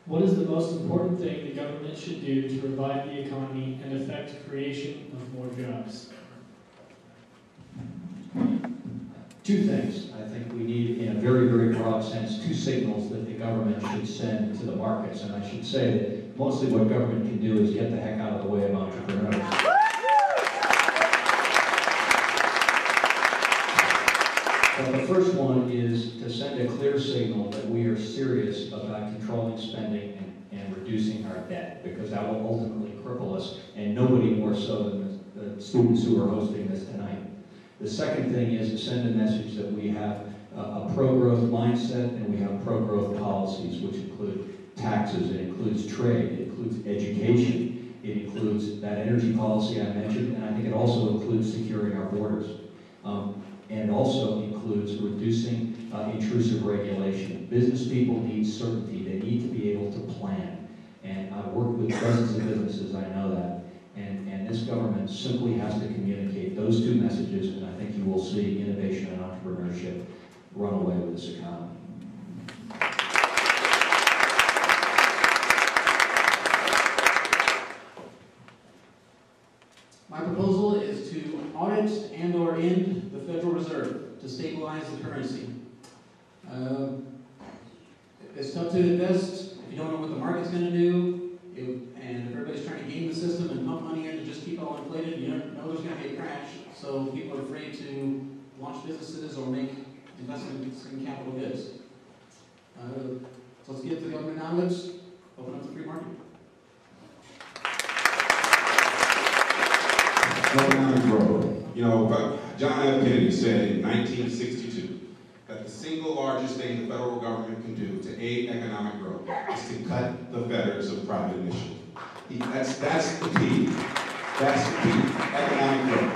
What is the most important thing the government should do to revive the economy and affect creation of more jobs? Two things. I think we need, in a very, very broad sense, two signals that the government should send to the markets. And I should say that mostly what government can do is get the heck out of the way of entrepreneurs. But the first one is to send a clear signal that we are serious about controlling spending and reducing our debt, because that will ultimately cripple us, and nobody more so than the students who are hosting this tonight. The second thing is to send a message that we have a pro-growth mindset and we have pro-growth policies, which include taxes, it includes trade, it includes education, it includes that energy policy I mentioned, and I think it also includes securing our borders. And also includes reducing intrusive regulation. Business people need certainty. They need to be able to plan. And I've worked with dozens of businesses, I know that. And this government simply has to communicate those two messages, and I think you will see innovation and entrepreneurship run away with this economy. My proposal is to audit and/or end the Federal Reserve to stabilize the currency. It's tough to invest if you don't know what the market's going to do, and if everybody's trying to game the system and pump money in to just keep it all inflated, you never know there's going to be a crash. So people are afraid to launch businesses or make investments in capital goods. So let's get to the government knowledge, open up the free market. Economic growth. You know, John F. Kennedy said in 1962 that the single largest thing the federal government can do to aid economic growth is to cut the fetters of private initiative. That's the key. That's the key. Economic growth.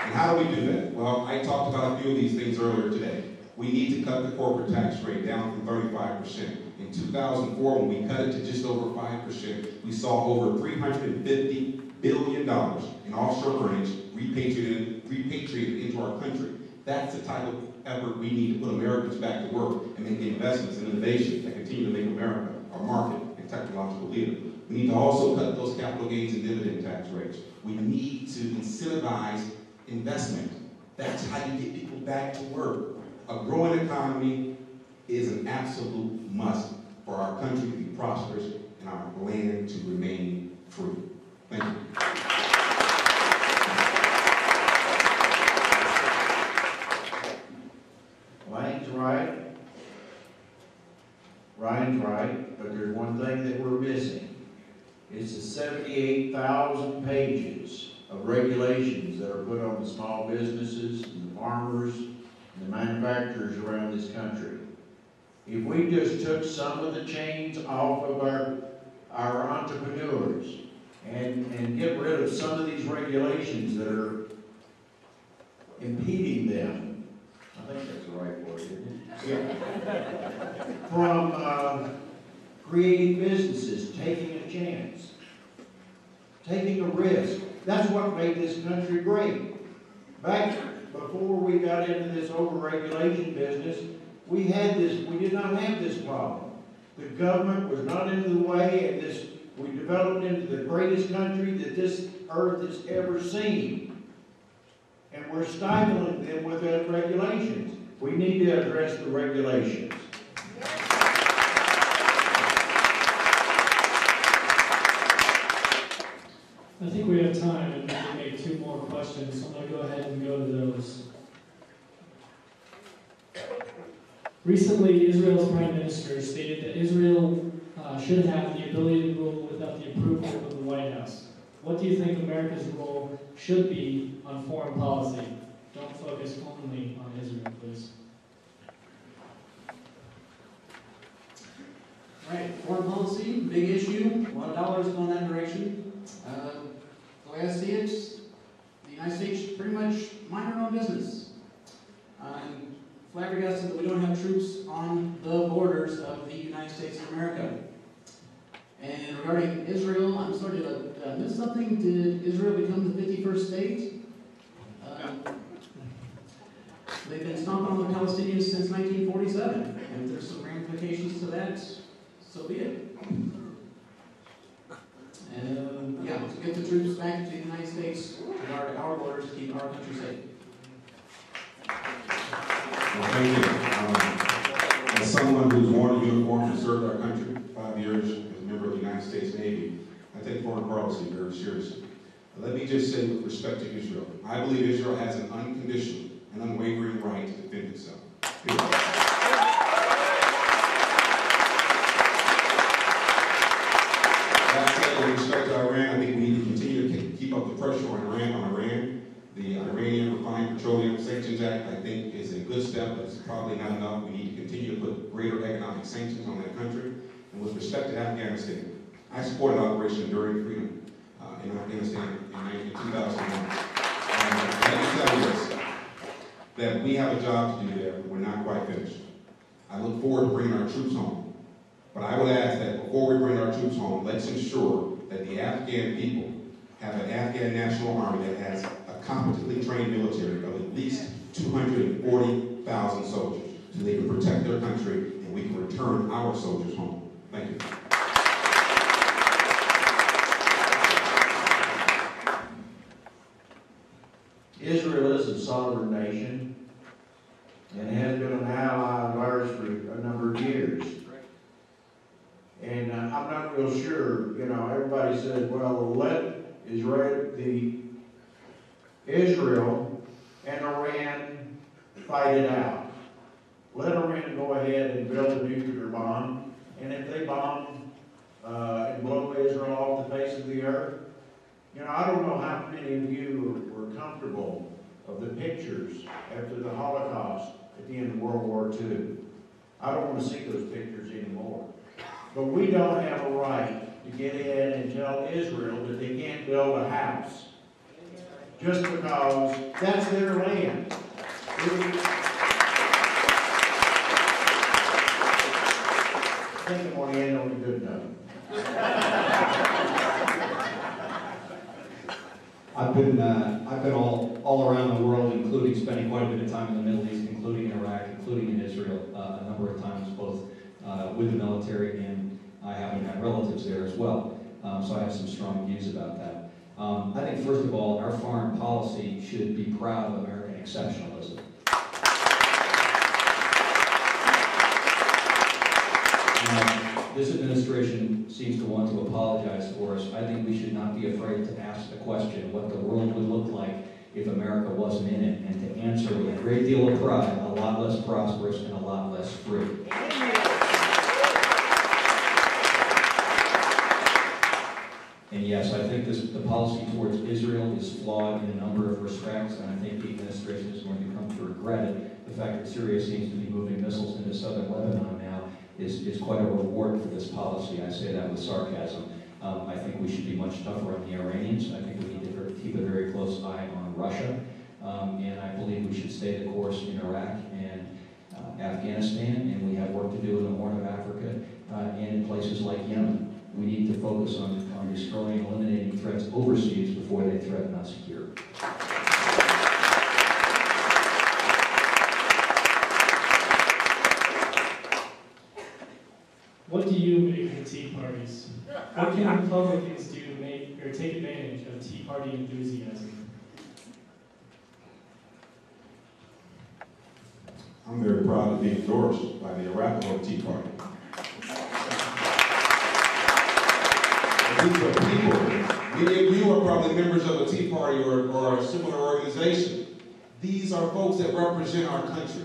And how do we do that? Well, I talked about a few of these things earlier today. We need to cut the corporate tax rate down from 35%. In 2004, when we cut it to just over 5%, we saw over $350 billion in offshore earnings repatriated into our country. That's the type of effort we need to put Americans back to work and make investments in innovation that continue to make America our market and technological leader. We need to also cut those capital gains and dividend tax rates. We need to incentivize investment. That's how you get people back to work. A growing economy is an absolute must for our country to be prosperous and our land to remain free. Thank you. Ryan's right. Ryan's right, but there's one thing that we're missing. It's the 78,000 pages of regulations that are put on the small businesses and the farmers and the manufacturers around this country. If we just took some of the chains off of our entrepreneurs and get rid of some of these regulations that are impeding them, I think that's the right word, isn't it? Yeah. From creating businesses, taking a chance, taking a risk. That's what made this country great. Back before we got into this over-regulation business, we did not have this problem. The government was not in the way, and we developed into the greatest country that this earth has ever seen. And we're stifling them with the regulations. We need to address the regulations. I think we have time and we can make two more questions, so I'm going to go ahead and go to those. Recently, Israel's Prime Minister stated that Israel should have the ability to rule without the approval of the White House. What do you think America's role should be on foreign policy? Don't focus only on Israel, please. All right, foreign policy, big issue. A lot of dollars going that direction. The way I see it, the United States pretty much mind our own business. I'm flabbergasted that we don't have troops on the borders of the United States of America. And regarding Israel, I'm sorry, did I miss something? Did Israel become the 51st state? They've been stomping on the Palestinians since 1947. And if there's some ramifications to that, so be it. Yeah, to get the troops back to the United States and our borders to keep our country safe. Well, thank you. As someone who's worn a uniform and served our country 5 years as a member of the United States Navy, I take foreign policy very seriously. Let me just say with respect to Israel, I believe Israel has an unconditional and unwavering right to defend itself. Period. That said, with respect to Iran, I think we need to continue to keep up the pressure on Iran. The Iranian Refined Petroleum Sanctions Act, I think, is a good step, but it's probably not enough. We need to continue to put greater economic sanctions on that country. And with respect to Afghanistan, I supported Operation Enduring Freedom in Afghanistan in 2001. And let me tell you this, that we have a job to do there. We're not quite finished. I look forward to bringing our troops home. But I would ask that before we bring our troops home, let's ensure that the Afghan people have an Afghan national army that has a competently trained military of at least 240,000 soldiers so they can protect their country and we can return our soldiers home. Thank you. Israel is a sovereign nation and has been an ally of ours for a number of years. And I'm not real sure, everybody said, well, let Israel and Iran fight it out. Let Iran go ahead and build a nuclear bomb, and if they bomb and blow Israel off the face of the earth, I don't know how many of you were comfortable of the pictures after the Holocaust at the end of World War II. I don't want to see those pictures anymore. But we don't have a right to get in and tell Israel that they can't build a house just because that's their land. I think I'm going to end on a good note. I've been all around the world, including spending quite a bit of time in the Middle East, including in Iraq, including in Israel, a number of times, both with the military, and I happen to have relatives there as well. So I have some strong views about that. I think, first of all, our foreign policy should be proud of American exceptionalism. This administration seems to want to apologize for us. I think we should not be afraid to ask the question what the world would look like if America wasn't in it, and to answer with a great deal of pride, a lot less prosperous and a lot less free. And yes, I think the policy towards Israel is flawed in a number of respects, and I think the administration is going to come to regret it. The fact that Syria seems to be moving missiles into southern Lebanon now is quite a reward for this policy. I say that with sarcasm. I think we should be much tougher on the Iranians. I think we need to keep a very close eye on Russia. And I believe we should stay the course in Iraq and Afghanistan, and we have work to do in the Horn of Africa and in places like Yemen. We need to focus on destroying and eliminating threats overseas before they threaten us here. What do you make of the Tea Parties? What can Republicans do to make or take advantage of Tea Party enthusiasm? I'm very proud to be endorsed by the Arapahoe Tea Party. These are people, many of you are probably members of a Tea Party or a similar organization. These are folks that represent our country.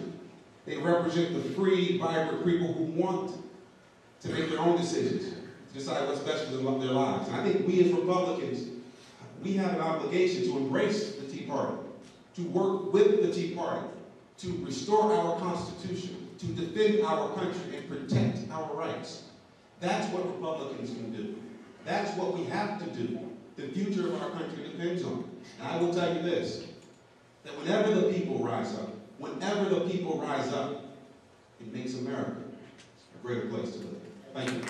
They represent the free, vibrant people who want to make their own decisions, to decide what's best for their lives. And I think we as Republicans, we have an obligation to embrace the Tea Party, to work with the Tea Party, to restore our Constitution, to defend our country and protect our rights. That's what Republicans can do. That's what we have to do. The future of our country depends on it. And I will tell you this, that whenever the people rise up, it makes America a greater place to live. Thank you.